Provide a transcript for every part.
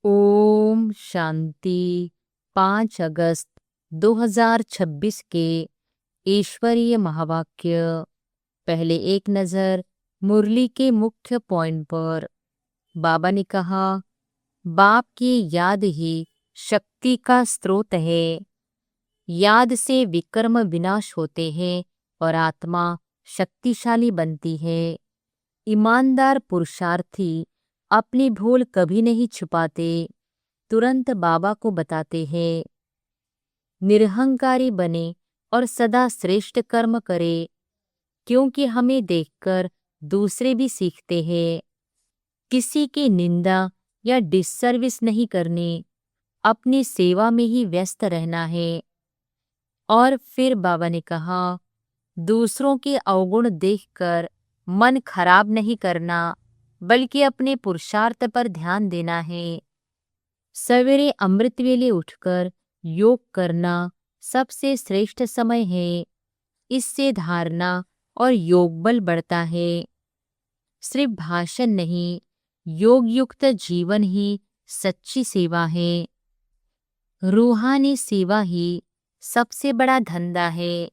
ओम शांति। 5 अगस्त 2026 के ईश्वरीय महावाक्य। पहले एक नजर मुरली के मुख्य पॉइंट पर। बाबा ने कहा, बाप की याद ही शक्ति का स्रोत है। याद से विकर्म विनाश होते हैं और आत्मा शक्तिशाली बनती है। ईमानदार पुरुषार्थी अपनी भूल कभी नहीं छुपाते, तुरंत बाबा को बताते हैं। निरहंकारी बने और सदा श्रेष्ठ कर्म करे, क्योंकि हमें देखकर दूसरे भी सीखते हैं। किसी की निंदा या डिससर्विस नहीं करनी, अपनी सेवा में ही व्यस्त रहना है। और फिर बाबा ने कहा, दूसरों के अवगुण देखकर मन खराब नहीं करना, बल्कि अपने पुरुषार्थ पर ध्यान देना है। सवेरे अमृत वेले उठकर योग करना सबसे श्रेष्ठ समय है। इससे धारणा और योग बल बढ़ता है। सिर्फ भाषण नहीं, योग युक्त जीवन ही सच्ची सेवा है। रूहानी सेवा ही सबसे बड़ा धंधा है।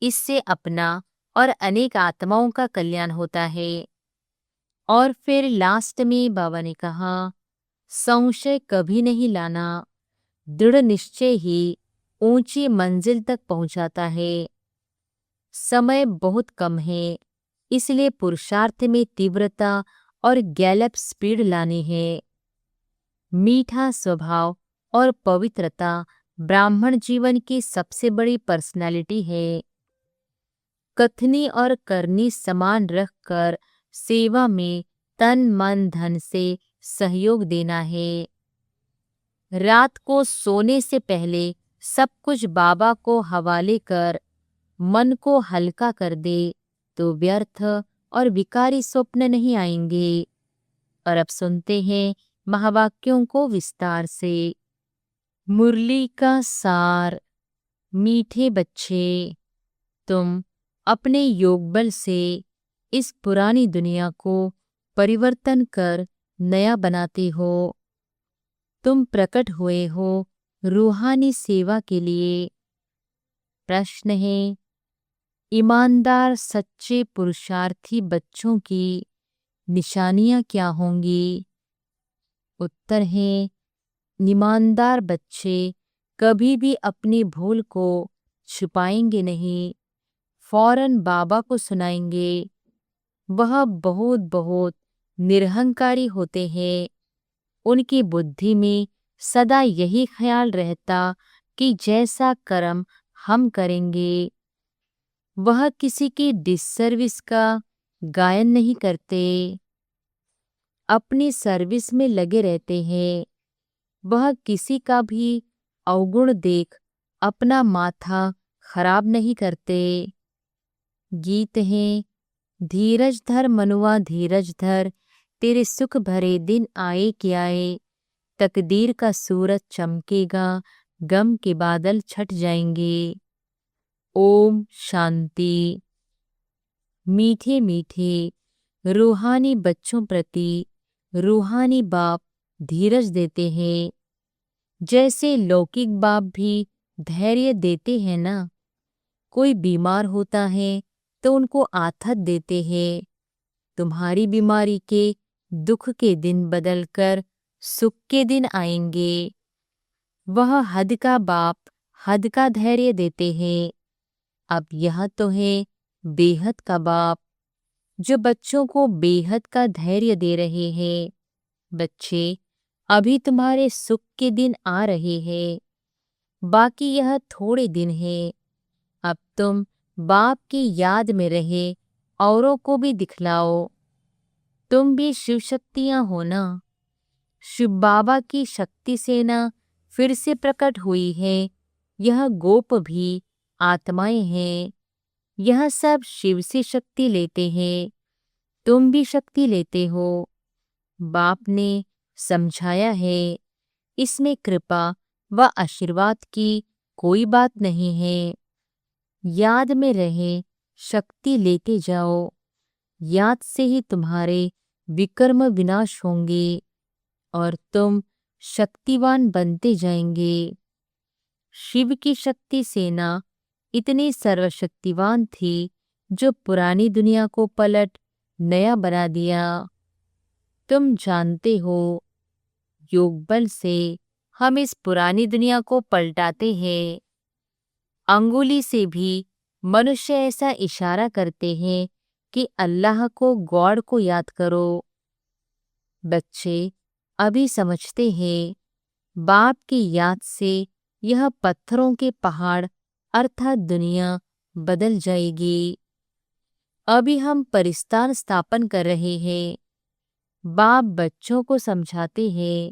इससे अपना और अनेक आत्माओं का कल्याण होता है। और फिर लास्ट में बाबा ने कहा, संशय कभी नहीं लाना, दृढ़ निश्चय ही ऊंची मंजिल तक पहुंचाता है। समय बहुत कम है, इसलिए पुरुषार्थ में तीव्रता और गैलप स्पीड लानी है। मीठा स्वभाव और पवित्रता ब्राह्मण जीवन की सबसे बड़ी पर्सनालिटी है। कथनी और करनी समान रखकर सेवा में तन मन धन से सहयोग देना है। रात को सोने से पहले सब कुछ बाबा को हवाले कर मन को हल्का कर दे, तो व्यर्थ और विकारी स्वप्न नहीं आएंगे। और अब सुनते हैं महावाक्यों को विस्तार से। मुरली का सार। मीठे बच्चे, तुम अपने योग बल से इस पुरानी दुनिया को परिवर्तन कर नया बनाते हो। तुम प्रकट हुए हो रूहानी सेवा के लिए। प्रश्न है, ईमानदार सच्चे पुरुषार्थी बच्चों की निशानियां क्या होंगी? उत्तर है, ईमानदार बच्चे कभी भी अपनी भूल को छुपाएंगे नहीं, फौरन बाबा को सुनाएंगे। वह बहुत बहुत निरहंकारी होते हैं। उनकी बुद्धि में सदा यही ख्याल रहता कि जैसा कर्म हम करेंगे। वह किसी की डिससर्विस का गायन नहीं करते, अपनी सर्विस में लगे रहते हैं। वह किसी का भी अवगुण देख अपना माथा खराब नहीं करते। गीत है, धीरज धर मनुआ धीरज धर, तेरे सुख भरे दिन आए कि आए। तकदीर का सूरज चमकेगा, गम के बादल छट जाएंगे। ओम शांति। मीठे मीठे रूहानी बच्चों प्रति रूहानी बाप धीरज देते हैं। जैसे लौकिक बाप भी धैर्य देते हैं ना। कोई बीमार होता है तो उनको आथत देते हैं। तुम्हारी बीमारी के दुख के दिन बदलकर सुख के दिन आएंगे। वह हद का बाप हद का धैर्य देते हैं। अब यह तो है बेहद का बाप, जो बच्चों को बेहद का धैर्य दे रहे हैं। बच्चे, अभी तुम्हारे सुख के दिन आ रहे हैं, बाकी यह थोड़े दिन है। अब तुम बाप की याद में रहे औरों को भी दिखलाओ। तुम भी शिव शक्तियां हो ना। शिव बाबा की शक्ति सेना फिर से प्रकट हुई है। यह गोप भी आत्माएं हैं। यह सब शिव से शक्ति लेते हैं। तुम भी शक्ति लेते हो। बाप ने समझाया है, इसमें कृपा व आशीर्वाद की कोई बात नहीं है। याद में रहे, शक्ति लेते जाओ। याद से ही तुम्हारे विकर्म विनाश होंगे और तुम शक्तिवान बनते जाएंगे। शिव की शक्ति सेना इतनी सर्वशक्तिवान थी जो पुरानी दुनिया को पलट नया बना दिया। तुम जानते हो, योग बल से हम इस पुरानी दुनिया को पलटाते हैं। अंगुली से भी मनुष्य ऐसा इशारा करते हैं कि अल्लाह को, गॉड को याद करो। बच्चे अभी समझते हैं, बाप की याद से यह पत्थरों के पहाड़ अर्थात दुनिया बदल जाएगी। अभी हम परिस्तान स्थापन कर रहे हैं। बाप बच्चों को समझाते हैं,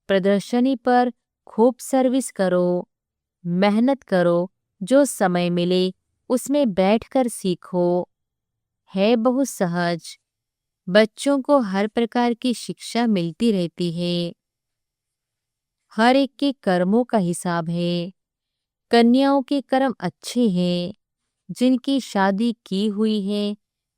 प्रदर्शनी पर खूब सर्विस करो, मेहनत करो, जो समय मिले उसमें बैठकर सीखो। है बहुत सहज। बच्चों को हर प्रकार की शिक्षा मिलती रहती है। हर एक के कर्मों का हिसाब है। कन्याओं के कर्म अच्छे हैं। जिनकी शादी की हुई है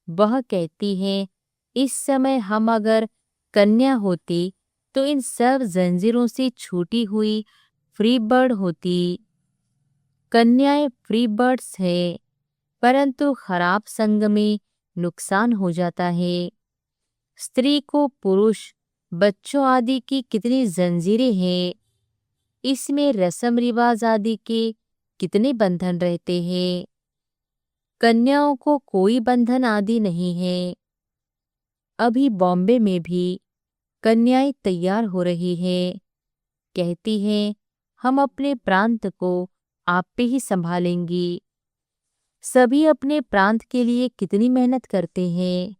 वह कहती है, इस समय हम अगर कन्या होती तो इन सब जंजीरों से छूटी हुई फ्री बर्ड होती। कन्याएं फ्री बर्ड्स है, परंतु खराब संग में नुकसान हो जाता है। स्त्री को पुरुष, बच्चों आदि की कितनी जंजीरें हैं। इसमें रस्म रिवाज आदि के कितने बंधन रहते हैं। कन्याओं को कोई बंधन आदि नहीं है। अभी बॉम्बे में भी कन्याएं तैयार हो रही हैं। कहती हैं, हम अपने प्रांत को आप पे ही संभालेंगी। सभी अपने प्रांत के लिए कितनी मेहनत करते हैं।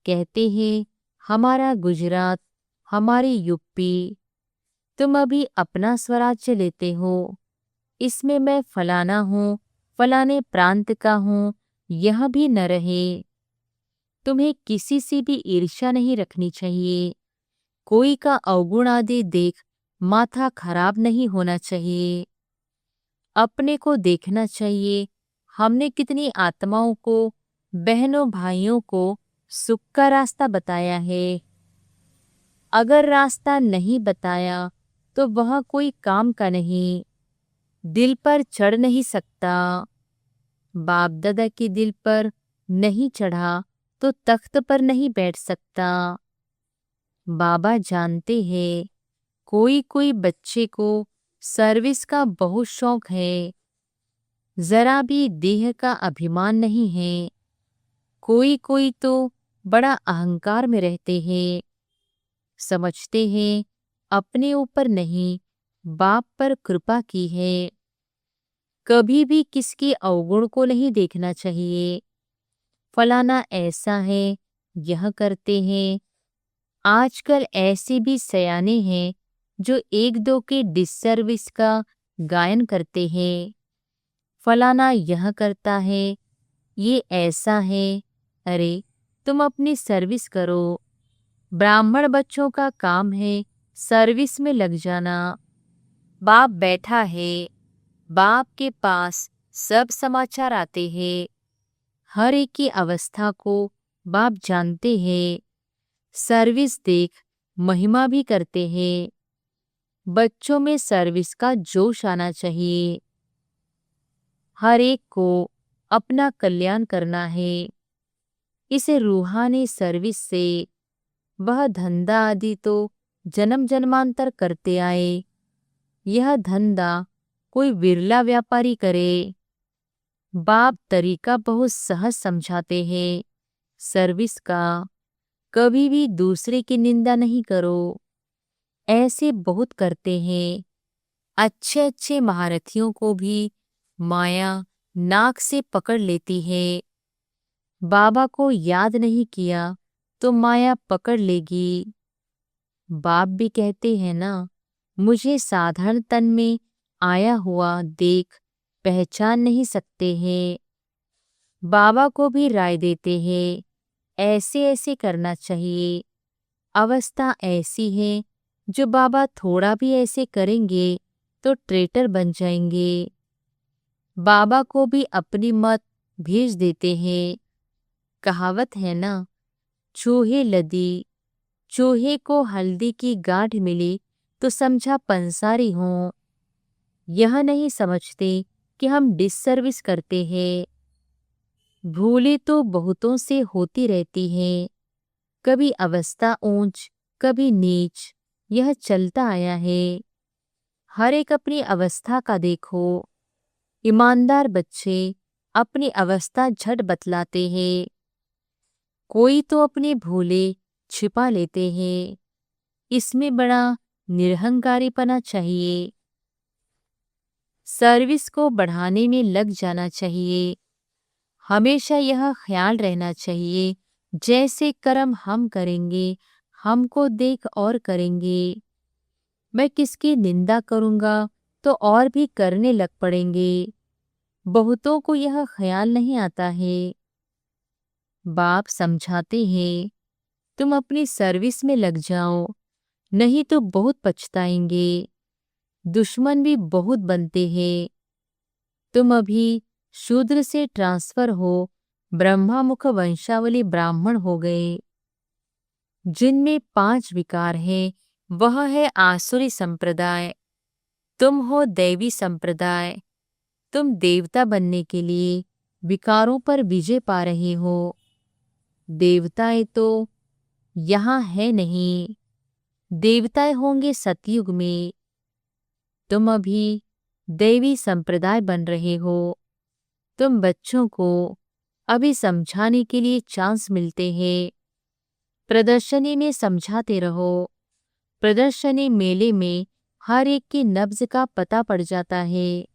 कहते हैं, हमारा गुजरात, हमारी यूपी। तुम अभी अपना स्वराज्य लेते हो, इसमें मैं फलाना हूँ, फलाने प्रांत का हूँ, यह भी न रहे। तुम्हें किसी से भी ईर्ष्या नहीं रखनी चाहिए। कोई का अवगुण आदि देख माथा खराब नहीं होना चाहिए। अपने को देखना चाहिए, हमने कितनी आत्माओं को, बहनों भाइयों को सुख का रास्ता बताया है। अगर रास्ता नहीं बताया तो वह कोई काम का नहीं। दिल पर चढ़ नहीं सकता। बाप दादा के दिल पर नहीं चढ़ा तो तख्त पर नहीं बैठ सकता। बाबा जानते हैं, कोई कोई बच्चे को सर्विस का बहुत शौक है, जरा भी देह का अभिमान नहीं है। कोई कोई तो बड़ा अहंकार में रहते हैं। समझते हैं अपने ऊपर नहीं, बाप पर कृपा की है। कभी भी किसके अवगुण को नहीं देखना चाहिए। फलाना ऐसा है, यह करते हैं। आजकल ऐसे भी सयाने हैं जो एक दो के डिससर्विस का गायन करते हैं। फलाना यह करता है, ये ऐसा है। अरे तुम अपनी सर्विस करो। ब्राह्मण बच्चों का काम है सर्विस में लग जाना। बाप बैठा है, बाप के पास सब समाचार आते हैं। हर एक की अवस्था को बाप जानते हैं। सर्विस देख महिमा भी करते हैं। बच्चों में सर्विस का जोश आना चाहिए। हर एक को अपना कल्याण करना है। इसे रूहानी सर्विस से वह धंधा आदि तो जन्म जन्मांतर करते आए। यह धंधा कोई विरला व्यापारी करे। बाप तरीका बहुत सहज समझाते हैं। सर्विस का कभी भी दूसरे की निंदा नहीं करो। ऐसे बहुत करते हैं। अच्छे अच्छे महारथियों को भी माया नाक से पकड़ लेती है। बाबा को याद नहीं किया तो माया पकड़ लेगी। बाप भी कहते हैं ना, मुझे साधारण तन में आया हुआ देख पहचान नहीं सकते हैं। बाबा को भी राय देते हैं, ऐसे ऐसे करना चाहिए। अवस्था ऐसी है जो बाबा थोड़ा भी ऐसे करेंगे तो ट्रेटर बन जाएंगे। बाबा को भी अपनी मत भेज देते हैं। कहावत है ना, चूहे लदी, चूहे को हल्दी की गांठ मिली तो समझा पंसारी हों। यह नहीं समझते कि हम डिससर्विस करते हैं। भूलें तो बहुतों से होती रहती हैं। कभी अवस्था ऊंच, कभी नीच, यह चलता आया है। हर एक अपनी अवस्था का देखो। ईमानदार बच्चे अपनी अवस्था झट बतलाते हैं। कोई तो अपने भूले छिपा लेते हैं। इसमें बड़ा निरहंकारीपना चाहिए। सर्विस को बढ़ाने में लग जाना चाहिए। हमेशा यह ख्याल रहना चाहिए, जैसे कर्म हम करेंगे हमको देख और करेंगे। मैं किसकी निंदा करूंगा तो और भी करने लग पड़ेंगे। बहुतों को यह ख्याल नहीं आता है। बाप समझाते हैं, तुम अपनी सर्विस में लग जाओ, नहीं तो बहुत पछताएंगे। दुश्मन भी बहुत बनते हैं। तुम अभी शूद्र से ट्रांसफर हो ब्रह्मामुख वंशावली ब्राह्मण हो गए। जिनमें 5 विकार हैं, वह है आसुरी संप्रदाय। तुम हो दैवी संप्रदाय। तुम देवता बनने के लिए विकारों पर विजय पा रहे हो। देवताएं तो यहाँ है नहीं। देवताएं होंगे सतयुग में। तुम अभी दैवी संप्रदाय बन रहे हो। तुम बच्चों को अभी समझाने के लिए चांस मिलते हैं। प्रदर्शनी में समझाते रहो। प्रदर्शनी मेले में हर एक की नब्ज का पता पड़ जाता है।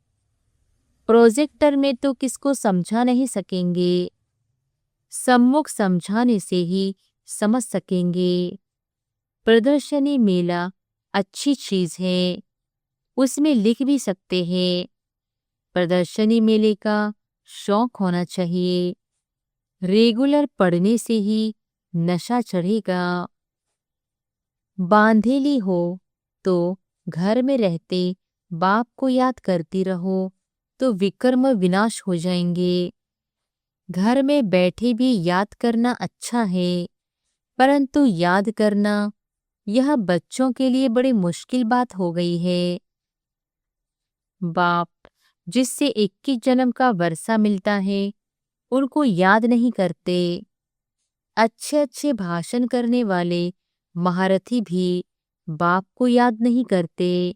प्रोजेक्टर में तो किसको समझा नहीं सकेंगे। सम्मुख समझाने से ही समझ सकेंगे। प्रदर्शनी मेला अच्छी चीज है, उसमें लिख भी सकते हैं। प्रदर्शनी मेले का शौक होना चाहिए। रेगुलर पढ़ने से ही नशा चढ़ेगा। बांधेली हो तो घर में रहते बाप को याद करती रहो तो विकर्म विनाश हो जाएंगे। घर में बैठे भी याद करना अच्छा है, परंतु याद करना यह बच्चों के लिए बड़ी मुश्किल बात हो गई है। बाप जिससे 21 जन्म का वर्षा मिलता है, उनको याद नहीं करते। अच्छे अच्छे भाषण करने वाले महारथी भी बाप को याद नहीं करते।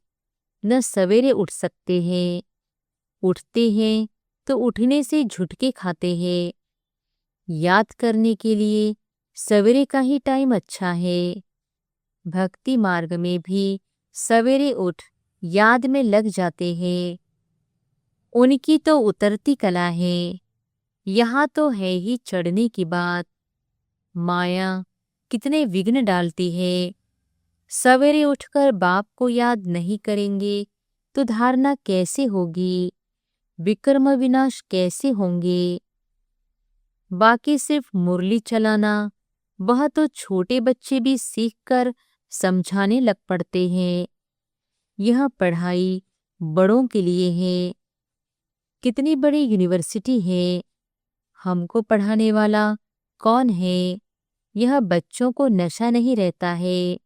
न सवेरे उठ सकते हैं। उठते हैं तो उठने से झुटके खाते हैं। याद करने के लिए सवेरे का ही टाइम अच्छा है। भक्ति मार्ग में भी सवेरे उठ याद में लग जाते हैं। उनकी तो उतरती कला है, यहाँ तो है ही चढ़ने की बात। माया कितने विघ्न डालती है। सवेरे उठकर बाप को याद नहीं करेंगे तो धारणा कैसे होगी, विक्रम विनाश कैसे होंगे। बाकी सिर्फ मुरली चलाना, वह तो छोटे बच्चे भी सीखकर समझाने लग पड़ते हैं। यह पढ़ाई बड़ों के लिए है। कितनी बड़ी यूनिवर्सिटी है, हमको पढ़ाने वाला कौन है। यह बच्चों को नशा नहीं रहता है।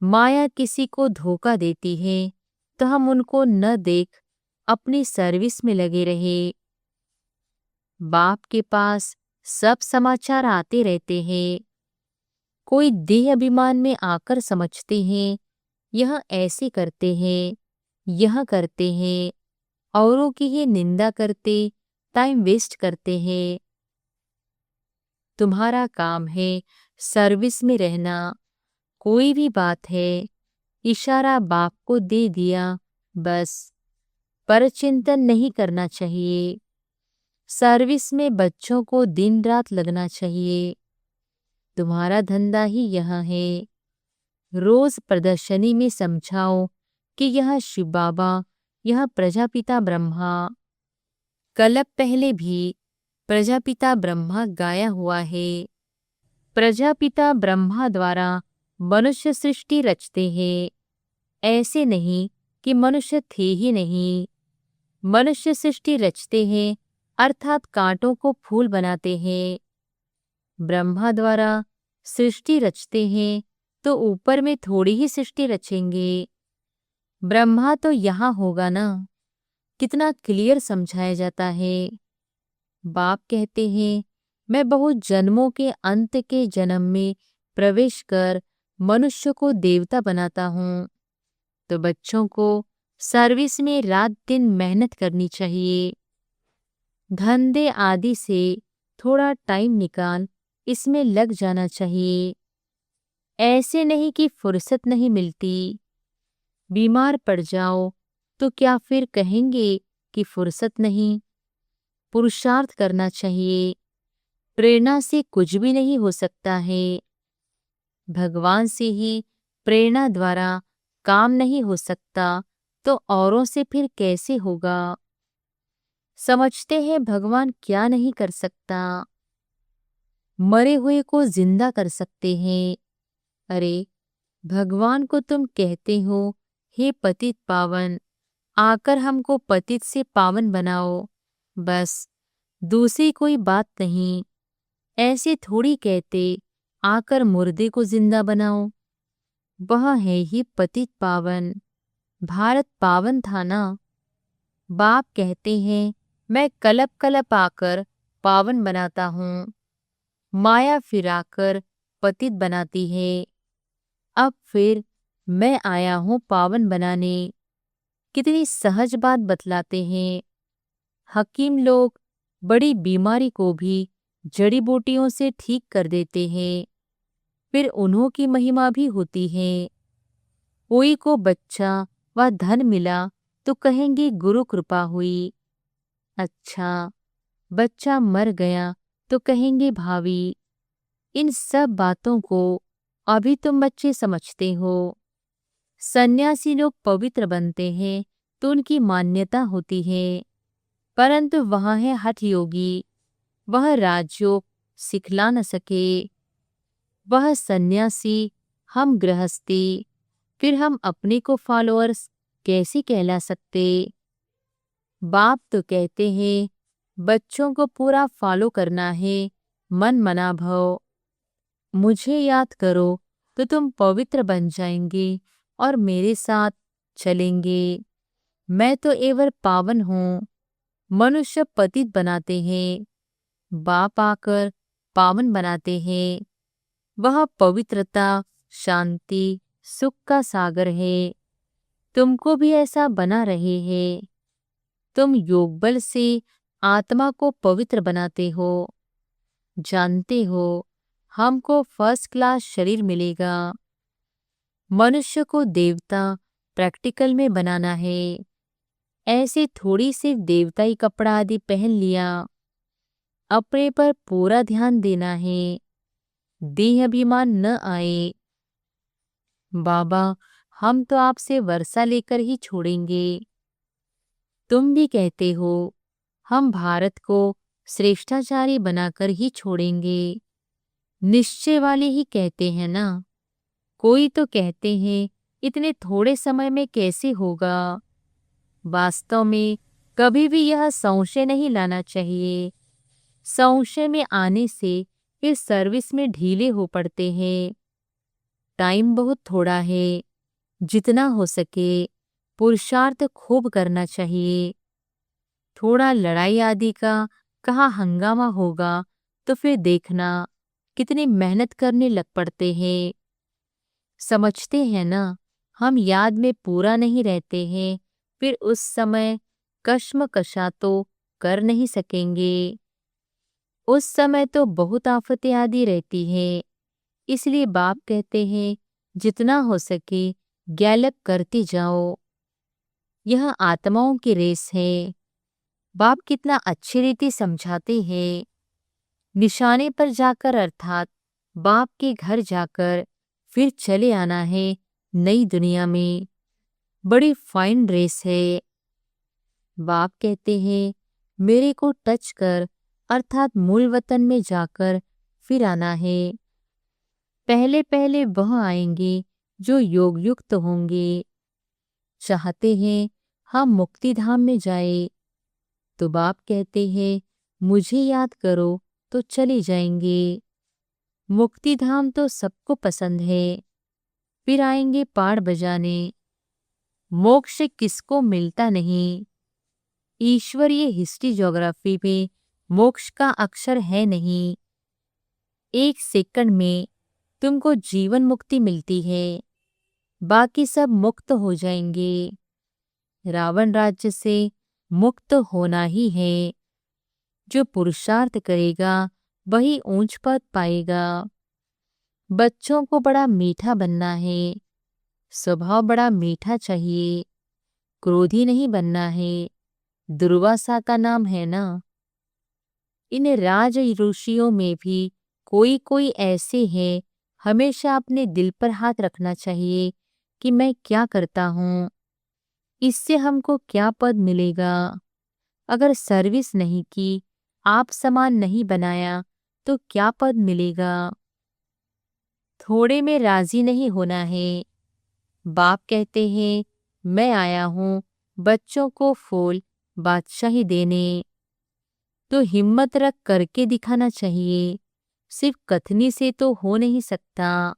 माया किसी को धोखा देती है तो हम उनको न देख अपनी सर्विस में लगे रहे। बाप के पास सब समाचार आते रहते हैं। कोई देह अभिमान में आकर समझते हैं, यह ऐसे करते हैं, यह करते हैं, औरों की ही निंदा करते टाइम वेस्ट करते हैं। तुम्हारा काम है सर्विस में रहना। कोई भी बात है, इशारा बाप को दे दिया बस। परचिंतन नहीं करना चाहिए। सर्विस में बच्चों को दिन रात लगना चाहिए। तुम्हारा धंधा ही यह है। रोज प्रदर्शनी में समझाओ कि यह शिव बाबा, यह प्रजापिता ब्रह्मा। कल्प पहले भी प्रजापिता ब्रह्मा गाया हुआ है। प्रजापिता ब्रह्मा द्वारा मनुष्य सृष्टि रचते हैं। ऐसे नहीं कि मनुष्य थे ही नहीं। मनुष्य सृष्टि रचते हैं, अर्थात कांटों को फूल बनाते हैं। ब्रह्मा द्वारा सृष्टि रचते हैं तो ऊपर में थोड़ी ही सृष्टि रचेंगे। ब्रह्मा तो यहाँ होगा ना। कितना क्लियर समझाया जाता है। बाप कहते हैं मैं बहुत जन्मों के अंत के जन्म में प्रवेश कर मनुष्य को देवता बनाता हूँ। तो बच्चों को सर्विस में रात दिन मेहनत करनी चाहिए। धंधे आदि से थोड़ा टाइम निकाल इसमें लग जाना चाहिए। ऐसे नहीं कि फुर्सत नहीं मिलती। बीमार पड़ जाओ तो क्या फिर कहेंगे कि फुर्सत नहीं? पुरुषार्थ करना चाहिए। प्रेरणा से कुछ भी नहीं हो सकता है। भगवान से ही प्रेरणा द्वारा काम नहीं हो सकता तो औरों से फिर कैसे होगा? समझते हैं भगवान क्या नहीं कर सकता? मरे हुए को जिंदा कर सकते हैं। अरे भगवान को तुम कहते हो हे पतित पावन, आकर हमको पतित से पावन बनाओ। बस, दूसरी कोई बात नहीं। ऐसे थोड़ी कहते आकर मुर्दे को जिंदा बनाओ। वह है ही पतित पावन। भारत पावन था ना। बाप कहते हैं मैं कलप कलप आकर पावन बनाता हूँ। माया फिराकर पतित बनाती है। अब फिर मैं आया हूँ पावन बनाने। कितनी सहज बात बतलाते हैं। हकीम लोग बड़ी बीमारी को भी जड़ी बूटियों से ठीक कर देते हैं। फिर उन्हों की महिमा भी होती है। कोई को बच्चा व धन मिला तो कहेंगे गुरु कृपा हुई। अच्छा, बच्चा मर गया तो कहेंगे भावी। इन सब बातों को अभी तुम बच्चे समझते हो। सन्यासी लोग पवित्र बनते हैं तो उनकी मान्यता होती है। परंतु वहाँ है हठ योगी। वह राजयोग सिखला न सके। वह सन्यासी, हम गृहस्थी, फिर हम अपने को फॉलोअर्स कैसे कहला सकते? बाप तो कहते हैं बच्चों को पूरा फॉलो करना है, मन मना भव। मुझे याद करो तो तुम पवित्र बन जाएंगे और मेरे साथ चलेंगे। मैं तो एवर पावन हूँ। मनुष्य पतित बनाते हैं, बाप आकर पावन बनाते हैं। वह पवित्रता, शांति, सुख का सागर है। तुमको भी ऐसा बना रहे हैं। तुम योग बल से आत्मा को पवित्र बनाते हो। जानते हो हमको फर्स्ट क्लास शरीर मिलेगा। मनुष्य को देवता प्रैक्टिकल में बनाना है। ऐसे थोड़ी सिर्फ देवताई कपड़ा आदि पहन लिया। अपने पर पूरा ध्यान देना है। देह अभिमान न आए। बाबा हम तो आपसे वर्षा लेकर ही छोड़ेंगे। तुम भी कहते हो हम भारत को श्रेष्ठाचारी बनाकर ही छोड़ेंगे। निश्चय वाले ही कहते हैं ना। कोई तो कहते हैं इतने थोड़े समय में कैसे होगा। वास्तव में कभी भी यह संशय नहीं लाना चाहिए। संशय में आने से फिर सर्विस में ढीले हो पड़ते हैं। टाइम बहुत थोड़ा है। जितना हो सके पुरुषार्थ खूब करना चाहिए। थोड़ा लड़ाई आदि का कहाँ हंगामा होगा तो फिर देखना कितनी मेहनत करने लग पड़ते हैं। समझते हैं ना, हम याद में पूरा नहीं रहते हैं। फिर उस समय कश्मकशा तो कर नहीं सकेंगे। उस समय तो बहुत आफतें आदि रहती हैं। इसलिए बाप कहते हैं जितना हो सके गैलप करते जाओ। यह आत्माओं की रेस है। बाप कितना अच्छी रीति समझाते हैं। निशाने पर जाकर अर्थात बाप के घर जाकर फिर चले आना है नई दुनिया में। बड़ी फाइन रेस है। बाप कहते हैं मेरे को टच कर अर्थात मूल वतन में जाकर फिर आना है। पहले पहले वह आएंगे जो योग युक्त होंगे। चाहते हैं हम मुक्ति धाम में जाए तो बाप कहते हैं मुझे याद करो तो चले जाएंगे। मुक्ति धाम तो सबको पसंद है। फिर आएंगे पाड़ बजाने। मोक्ष किसको मिलता नहीं। ईश्वरीय हिस्ट्री ज्योग्राफी में मोक्ष का अक्षर है नहीं। 1 सेकंड में तुमको जीवन मुक्ति मिलती है, बाकी सब मुक्त हो जाएंगे। रावण राज्य से मुक्त होना ही है। जो पुरुषार्थ करेगा वही ऊंच पद पाएगा। बच्चों को बड़ा मीठा बनना है, स्वभाव बड़ा मीठा चाहिए, क्रोधी नहीं बनना है। दुर्वासा का नाम है ना। इन राज ऋषियों में भी कोई कोई ऐसे हैं, हमेशा अपने दिल पर हाथ रखना चाहिए कि मैं क्या करता हूँ, इससे हमको क्या पद मिलेगा। अगर सर्विस नहीं की, आप समान नहीं बनाया तो क्या पद मिलेगा। थोड़े में राजी नहीं होना है। बाप कहते हैं मैं आया हूँ बच्चों को फूल बादशाही देने, तो हिम्मत रख करके दिखाना चाहिए। सिर्फ कथनी से तो हो नहीं सकता।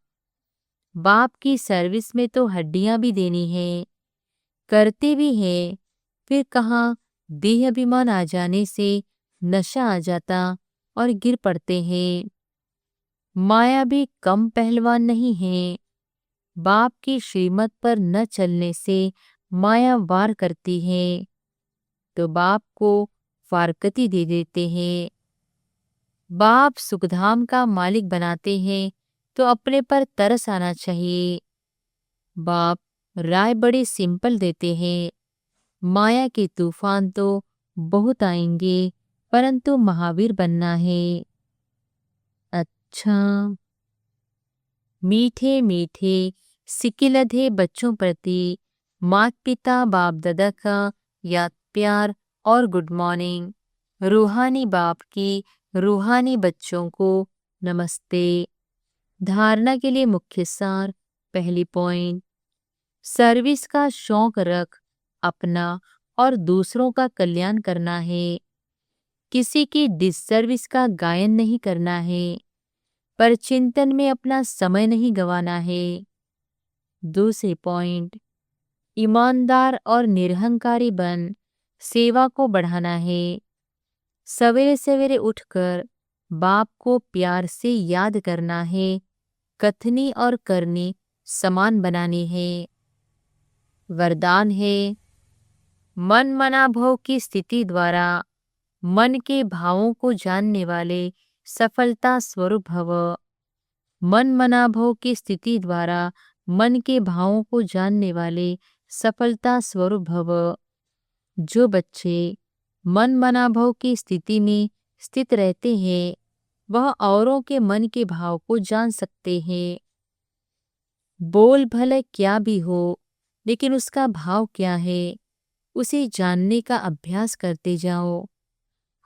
बाप की सर्विस में तो हड्डियां भी देनी है, करते भी हैं। फिर कहाँ देह अभिमान आ जाने से नशा आ जाता और गिर पड़ते हैं। माया भी कम पहलवान नहीं है। बाप की श्रीमत पर न चलने से माया वार करती है, तो बाप को फारकती दे देते हैं। बाप सुखधाम का मालिक बनाते हैं तो अपने पर तरस आना चाहिए। बाप राय बड़े सिंपल देते हैं। माया के तूफान तो बहुत आएंगे, परंतु महावीर बनना है। अच्छा, मीठे मीठे सिकिलधे बच्चों प्रति माता पिता बाप दादा का याद प्यार और गुड मॉर्निंग। रूहानी बाप की रूहानी बच्चों को नमस्ते। धारणा के लिए मुख्य सार। पहली पॉइंट, सर्विस का शौक रख अपना और दूसरों का कल्याण करना है। किसी की डिससर्विस का गायन नहीं करना है, पर चिंतन में अपना समय नहीं गंवाना है। दूसरी पॉइंट, ईमानदार और निरहंकारी बन सेवा को बढ़ाना है। सवेरे सवेरे उठकर बाप को प्यार से याद करना है। कथनी और करनी समान बनानी है। वरदान है, मन मनाभव की स्थिति द्वारा मन के भावों को जानने वाले सफलता स्वरूप भव। मन मनाभव की स्थिति द्वारा मन के भावों को जानने वाले सफलता स्वरूप भव। जो बच्चे मन मनाभव की स्थिति में स्थित रहते हैं, वह औरों के मन के भाव को जान सकते हैं। बोल भले क्या भी हो, लेकिन उसका भाव क्या है, उसे जानने का अभ्यास करते जाओ।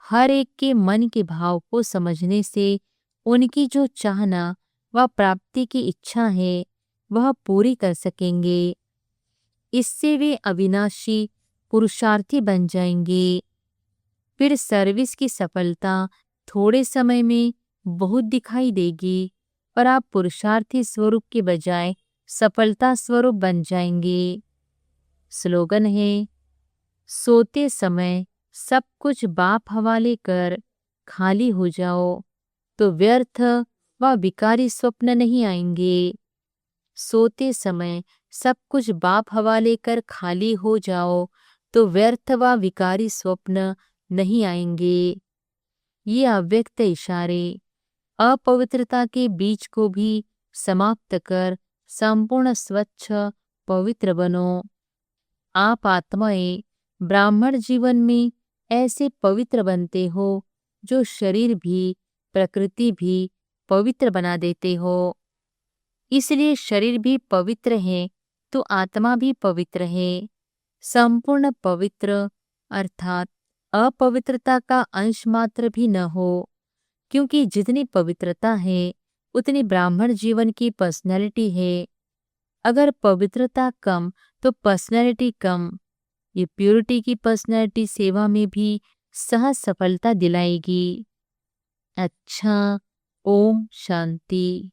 हर एक के मन के भाव को समझने से उनकी जो चाहना व प्राप्ति की इच्छा है वह पूरी कर सकेंगे। इससे वे अविनाशी पुरुषार्थी बन जाएंगे। फिर सर्विस की सफलता थोड़े समय में बहुत दिखाई देगी, और आप पुरुषार्थी स्वरूप के बजाय सफलता स्वरूप बन जाएंगे। स्लोगन है, सोते समय सब कुछ बाप हवाले कर खाली हो जाओ, तो व्यर्थ व विकारी स्वप्न नहीं आएंगे। सोते समय सब कुछ बाप हवाले कर खाली हो जाओ, तो व्यर्थ व विकारी स्वप्न नहीं आएंगे। ये अव्यक्त इशारे अपवित्रता के बीज को भी समाप्त कर संपूर्ण स्वच्छ पवित्र बनो। आप आत्माएं ब्राह्मण जीवन में ऐसे पवित्र बनते हो जो शरीर भी प्रकृति भी पवित्र बना देते हो। इसलिए शरीर भी पवित्र है तो आत्मा भी पवित्र है। संपूर्ण पवित्र अर्थात अपवित्रता का अंश मात्र भी न हो, क्योंकि जितनी पवित्रता है उतनी ब्राह्मण जीवन की पर्सनैलिटी है। अगर पवित्रता कम तो पर्सनैलिटी कम। ये प्योरिटी की पर्सनैलिटी सेवा में भी सहज सफलता दिलाएगी। अच्छा, ओम शांति।